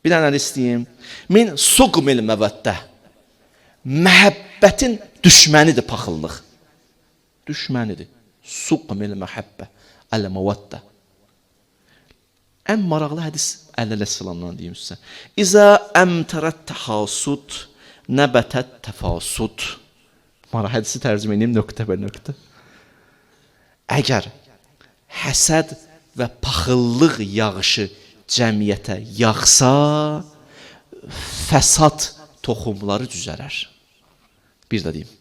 Bir dənə istəyim. Min suqmil məvəddə. Məhəbbətin düşmənidir paxıllıq. Düşmənidir. Suqmil məhəbbə. Əl-məvəddə. Ən maraqlı hədis Əleyhisselamdan deyim sizə. İzə əmtərət təhasud, nəbətət təfasud. Hədisi tərcümə edeyim nöqtə bə nöqtə. Əgər həsəd və paxıllıq yağışı cəmiyyətə yağsa, fəsad toxumları düzələr. Bir də deyim.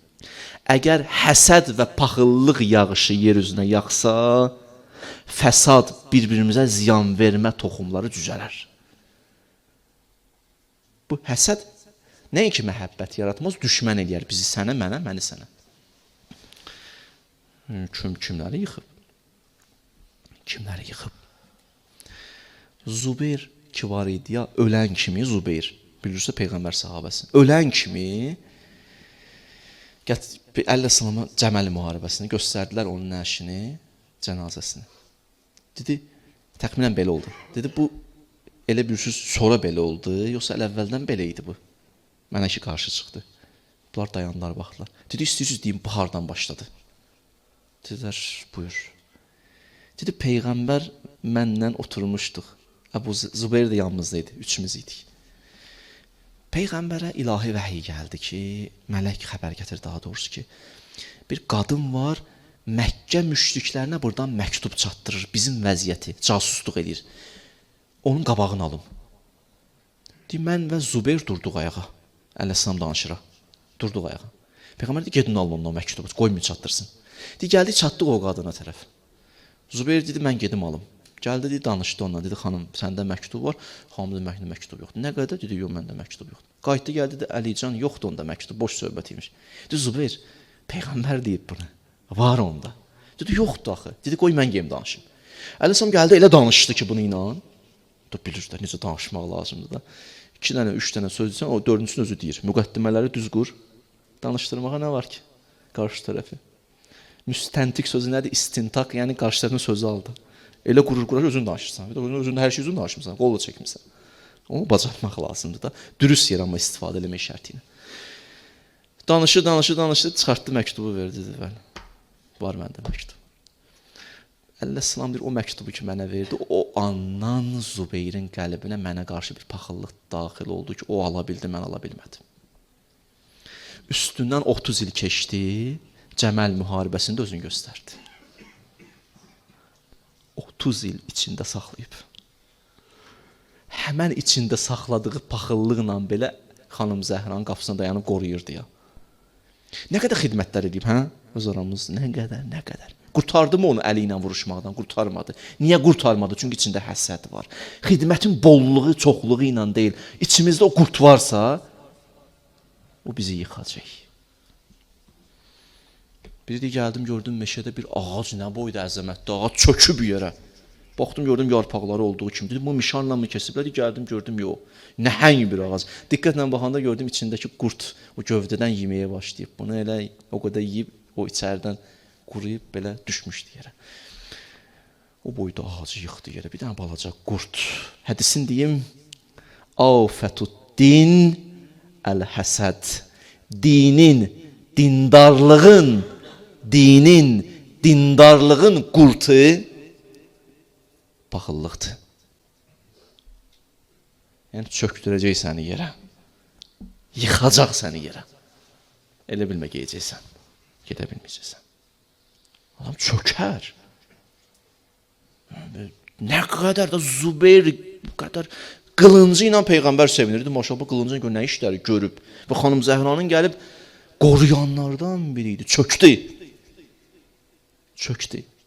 Əgər həsəd və paxıllıq yağışı yer üzünə yağsa, fəsad, bir-birimizə ziyan vermə toxumları düzələr. Bu həsəd nəinki məhəbbət yaratmaz, düşmən eləyər bizi sənə, mənə, məni sənə. Kimləri yıxıb? Kimləri yıxıb? Zubeyr ki var idi ya, ölən kimi Zubeyr, bilirsə Peyğəmbər sahabəsi, ölən kimi Əleyhisselama Cəməl müharibəsini göstərdilər, onun nəşini, cənazəsini. Dedi, təxminən belə oldu. Dedi, bu elə bilirsiniz sonra belə oldu, yoxsa əvvəldən belə idi bu. Mənə ki qarşı çıxdı. Bunlar dayandılar, baxdılar. Dedi, istəyirsiniz deyim, bu hardan başladı? Dedilər, buyur. Dedi, Peyğəmbər məndən oturmuşduq. Əbu Zubeyr də yanımızdaydı, üçümüz idik. Peyğəmbərə ilahi vəhiy gəldi ki, mələk xəbər gətir daha doğrusu ki, bir qadın var, Məkkə müşriklərinə buradan məktub çatdırır, bizim vəziyyəti, casusluq edir. Onun qabağını alım. Deyir, mən və Zubeyr durduq ayağa. Əleyhisselam danışıra. Durduq ayağa. Peyğəmbər deyir, gedin alın ondan məktubu, qoymayın çatdırsın. Deyir, gəldik, çatdıq o qadına tərəf. Zubeyr dedi, mən gedim alım. Gəldi, dedi, danışdı onunla. Dedi, xanım, səndə məktub var. Xanım dedi, məktub yoxdur. Nə qədər? Dedi, yox, məndə məktub yoxdur. Qayıtdı, gəldi, dedi, Əlican, yoxdur onda məktub, boş söhbət imiş. Dedi, Zubeyr, Peyğəmbər deyib bunu. Var onda. Dedi, yoxdur axı. Dedi, qoy mən geyim danışım. Əleyhisselam gəldi, elə danışdı ki, bunu inan. Bilirsiniz, necə danışmaq lazımdır da. 2 dənə, 3 dənə söz deyirsən, o 4-cüsünü özü deyir. Müqəddimələri düz qur. Danışdırmağa nə var ki? Qarşı tərəfi. Müstəntiq sözü nədir? İstintaq, yəni qarşı tərəfin sözü aldı. Elə qurur, özün danışırsan. Özün hər şey özün danışmısan, qolla çəkmirsən. Onu bacarmaq lazımdır da. Dürüst yer amma istifadə eləmək şərti ilə. Danışır, çıxartdı məktubu verdi. Var məndə məktub. Əleyhisselam deyir, o məktubu ki mənə verdi, o andan Zubeyrin qəlbinə mənə qarşı bir paxıllıq daxil oldu ki, o ala bildi, mən ala bilmədim. Üstündən 30 il keçdi, Cəməl müharibəsində özünü göstərdi. 30 il içində saxlayıb. Həmən içində saxladığı paxıllıqla belə xanım Zəhranın qapısına dayanıb qoruyurdu ya. Nə qədər xidmətlər edib, hə? Öz aramız, nə qədər. Qurtardı mı onu əli ilə vuruşmaqdan? Qurtarmadı. Niyə qurtarmadı? Çünki içində həsəd var. Xidmətin bolluğu, çoxluğu ilə deyil. İçimizdə o qurt varsa, o bizi yıxacaq. Bir də gəldim, gördüm meşədə bir ağac, nə boyda əzəmətli ağac çöküb yerə. Baxdım, gördüm yarpaqları olduğu kimi. Dedim, bu mişarla mı kesiblər? Gəldim, gördüm, yox. Nəhəng bir ağac. Diqqətlə baxanda gördüm, içindəki qurt o gövdədən yeməyə başlayıb. Bunu elə o qədər yeyib, o içərdən quruyub, belə düşmüşdü yerə. O boyda ağacı yıxdı yerə. Bir dənə balaca qurt. Hədisin deyim, Afətuddin əl-həsəd. Dinin, dindarlığın qurtu paxıllıqdır. Yəni, çöktürəcək səni yerə. Yıxacaq səni yerə. Elə bilmə geyəcəksən. Gedə bilməyəcəksən. Adam çökər. Nə qədər də Zubeyr, bu qədər qılıncı ilə Peyğəmbər sevinirdi. Maşallah, qılıncı ilə nə işləri görüb. Və xanım Zəhranın gəlib qoruyanlardan biriydi. Çöktü.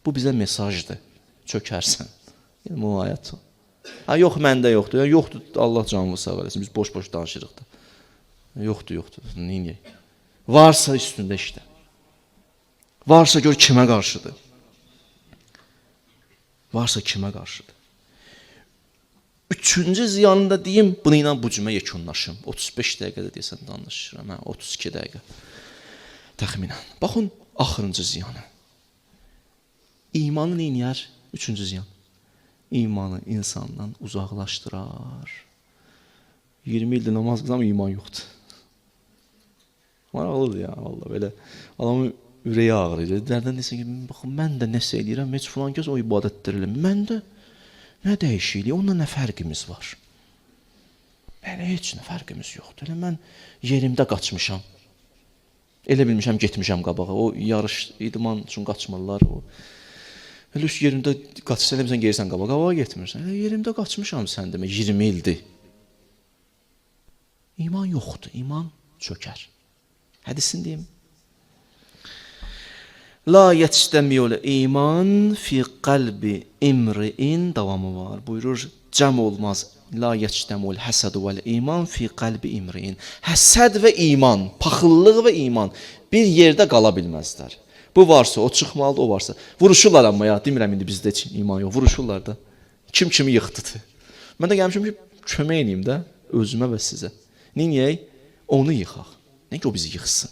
Bu bizə mesajdır. Çökərsən. Yəni, müayət ol. Yox, məndə yoxdur. Yoxdur, Allah canımı sağ eləsin. Biz boş-boş danışırıq da. Yoxdur. Neyək? Varsa üstündə işlə. Varsa gör kimə qarşıdır. Üçüncü ziyanında deyim, bunu ilə bu cümə yekunlaşım. 35 dəqiqədə deyəsən danışıram. 32 dəqiqə. Təxminən. Baxın, axırıncı ziyanı. İmanı neyniyər? Üçüncü ziyan. İmanı insandan uzaqlaşdırar. 20 ildir namaz qılsam iman yoxdur. Maraqlıdır ya, vallahi belə adamın ürəyi ağrıyır. Dərdən desən ki, baxın mən də nəsə eləyirəm, heç filan kəs o ibadətləri eləmir. Məndə nə dəyişikliyi, onunla nə fərqimiz var? Belə heç nə fərqimiz yoxdur. Elə mən yerimdə qaçmışam. Elə bilmişəm, getmişəm qabağa. O yarış, idman üçün qaçmırlar. Elə üst yerində qaçırsan, elə bilsən, gelirsən qabağa. Qabağa getmirsən. Elə yerimdə qaçmışam sən demə, 20 ildir. İman yoxdur, iman çökər. Hədisini deyim. La yetişdəmiyul iman fi qalbi imri'in davamı var. Buyurur, cəm olmaz. La yetişdəmul həsəd vəl iman fi qalbi imri'in. Həsəd və iman, paxıllıq və iman bir yerdə qala bilməzlər. Bu varsa, o çıxmalıdır, o varsa. Vuruşurlar amma ya, demirəm indi bizdə iman yox. Vuruşurlar da. Kim kimi yıxdıdır. Mən də gəlmişim ki, kömək edeyim də özümə və sizə. Neyək? Onu yıxaq. Nə ki, o bizi yıxsın.